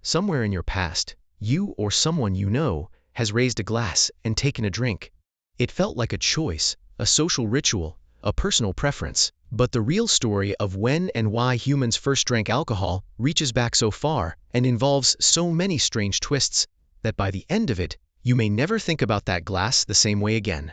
Somewhere in your past, you or someone you know has raised a glass and taken a drink. It felt like a choice, a social ritual, a personal preference. But the real story of when and why humans first drank alcohol reaches back so far and involves so many strange twists that by the end of it, you may never think about that glass the same way again.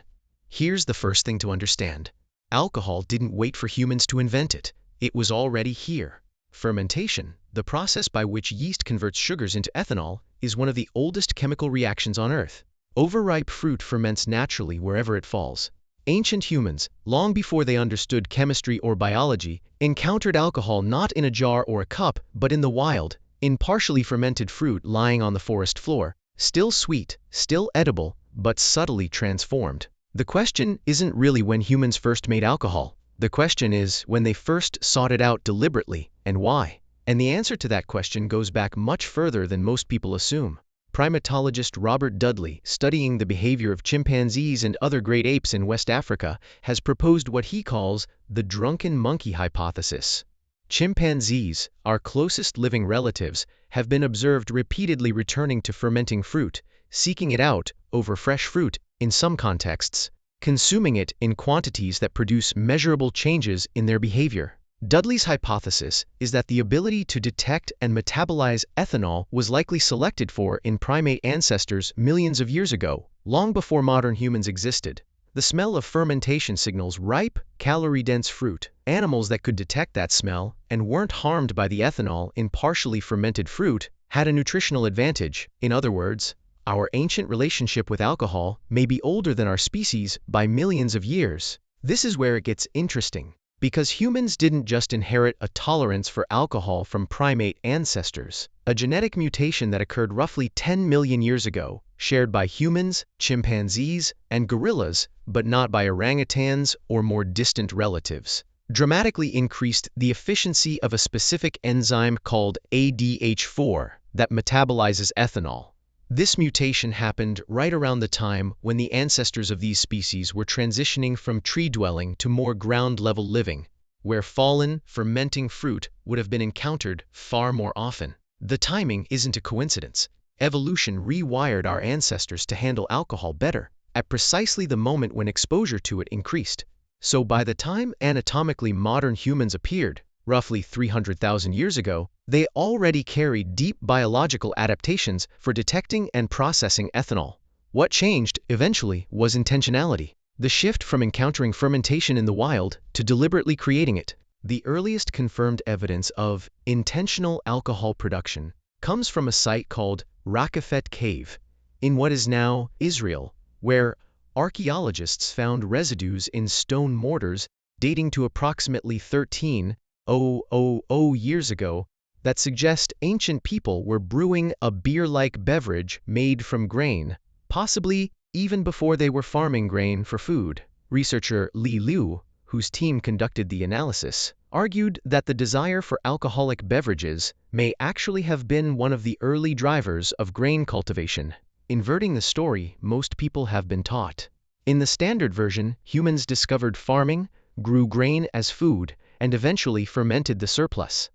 Here's the first thing to understand. Alcohol didn't wait for humans to invent it. It was already here. Fermentation, the process by which yeast converts sugars into ethanol, is one of the oldest chemical reactions on Earth. Overripe fruit ferments naturally wherever it falls. Ancient humans, long before they understood chemistry or biology, encountered alcohol not in a jar or a cup, but in the wild, in partially fermented fruit lying on the forest floor, still sweet, still edible, but subtly transformed. The question isn't really when humans first made alcohol. The question is when they first sought it out deliberately, and why. And the answer to that question goes back much further than most people assume. Primatologist Robert Dudley, studying the behavior of chimpanzees and other great apes in West Africa, has proposed what he calls the drunken monkey hypothesis. Chimpanzees, our closest living relatives, have been observed repeatedly returning to fermenting fruit, seeking it out over fresh fruit in some contexts, consuming it in quantities that produce measurable changes in their behavior. Dudley's hypothesis is that the ability to detect and metabolize ethanol was likely selected for in primate ancestors millions of years ago, long before modern humans existed. The smell of fermentation signals ripe, calorie-dense fruit. Animals that could detect that smell and weren't harmed by the ethanol in partially fermented fruit had a nutritional advantage. In other words, our ancient relationship with alcohol may be older than our species by millions of years. This is where it gets interesting, because humans didn't just inherit a tolerance for alcohol from primate ancestors. A genetic mutation that occurred roughly 10 million years ago, shared by humans, chimpanzees, and gorillas, but not by orangutans or more distant relatives, dramatically increased the efficiency of a specific enzyme called ADH4 that metabolizes ethanol. This mutation happened right around the time when the ancestors of these species were transitioning from tree-dwelling to more ground-level living, where fallen, fermenting fruit would have been encountered far more often. The timing isn't a coincidence. Evolution rewired our ancestors to handle alcohol better, at precisely the moment when exposure to it increased. So by the time anatomically modern humans appeared, roughly 300,000 years ago, they already carried deep biological adaptations for detecting and processing ethanol. What changed, eventually, was intentionality. The shift from encountering fermentation in the wild to deliberately creating it. The earliest confirmed evidence of intentional alcohol production comes from a site called Rakafet Cave, in what is now Israel, where archaeologists found residues in stone mortars dating to approximately 13,000 years ago that suggest ancient people were brewing a beer-like beverage made from grain, possibly even before they were farming grain for food. Researcher Li Liu, whose team conducted the analysis, argued that the desire for alcoholic beverages may actually have been one of the early drivers of grain cultivation, inverting the story most people have been taught. In the standard version, humans discovered farming, grew grain as food, and eventually fermented the surplus.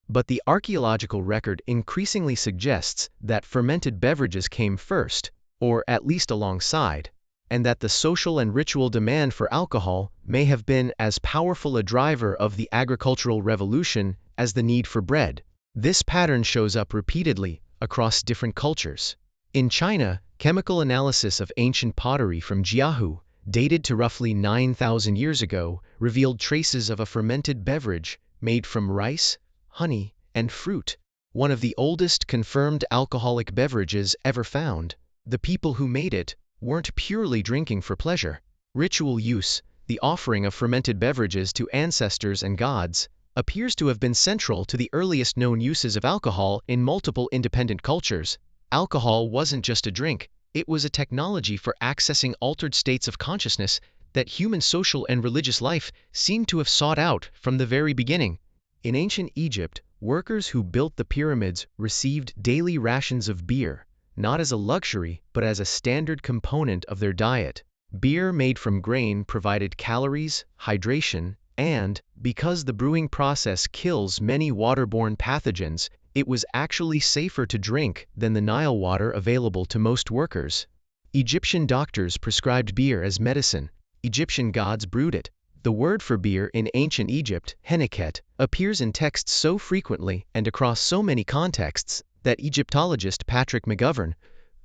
But the archaeological record increasingly suggests that fermented beverages came first, or at least alongside, and that the social and ritual demand for alcohol may have been as powerful a driver of the agricultural revolution as the need for bread. This pattern shows up repeatedly across different cultures. In China, chemical analysis of ancient pottery from Jiahu, dated to roughly 9,000 years ago, revealed traces of a fermented beverage made from rice, honey, and fruit, one of the oldest confirmed alcoholic beverages ever found. The people who made it weren't purely drinking for pleasure. Ritual use, the offering of fermented beverages to ancestors and gods, appears to have been central to the earliest known uses of alcohol in multiple independent cultures. Alcohol wasn't just a drink, it was a technology for accessing altered states of consciousness that human social and religious life seemed to have sought out from the very beginning. In ancient Egypt, workers who built the pyramids received daily rations of beer, not as a luxury, but as a standard component of their diet. Beer made from grain provided calories, hydration, and, because the brewing process kills many waterborne pathogens, It was actually safer to drink than the Nile water available to most workers. Egyptian doctors prescribed beer as medicine. Egyptian gods brewed it. The word for beer in ancient Egypt, heneket, appears in texts so frequently and across so many contexts that Egyptologist Patrick McGovern,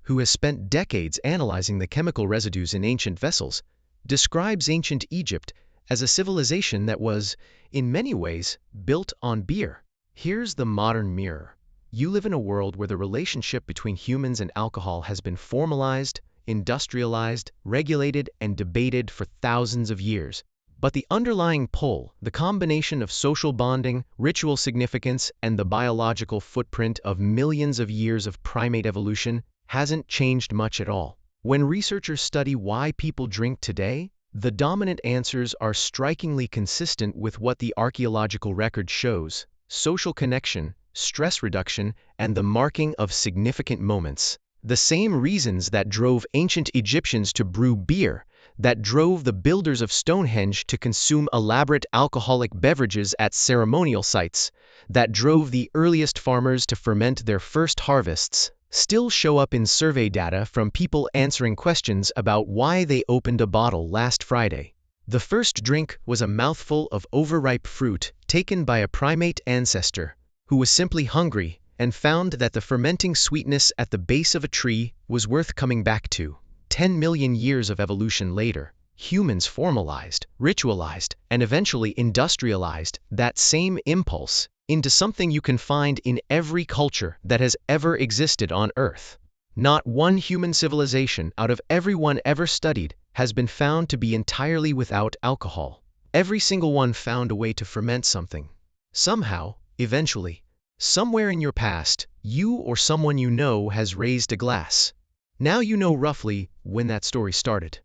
who has spent decades analyzing the chemical residues in ancient vessels, describes ancient Egypt as a civilization that was, in many ways, built on beer. Here's the modern mirror. You live in a world where the relationship between humans and alcohol has been formalized, industrialized, regulated, and debated for thousands of years. But the underlying pull, the combination of social bonding, ritual significance, and the biological footprint of millions of years of primate evolution, hasn't changed much at all. When researchers study why people drink today, the dominant answers are strikingly consistent with what the archaeological record shows: social connection, stress reduction, and the marking of significant moments. The same reasons that drove ancient Egyptians to brew beer, that drove the builders of Stonehenge to consume elaborate alcoholic beverages at ceremonial sites, that drove the earliest farmers to ferment their first harvests, still show up in survey data from people answering questions about why they opened a bottle last Friday. The first drink was a mouthful of overripe fruit taken by a primate ancestor who was simply hungry and found that the fermenting sweetness at the base of a tree was worth coming back to. 10 million years of evolution later, humans formalized, ritualized, and eventually industrialized that same impulse into something you can find in every culture that has ever existed on Earth. Not one human civilization out of every one ever studied has been found to be entirely without alcohol. Every single one found a way to ferment something. Somehow, eventually, somewhere in your past, you or someone you know has raised a glass. Now you know roughly when that story started.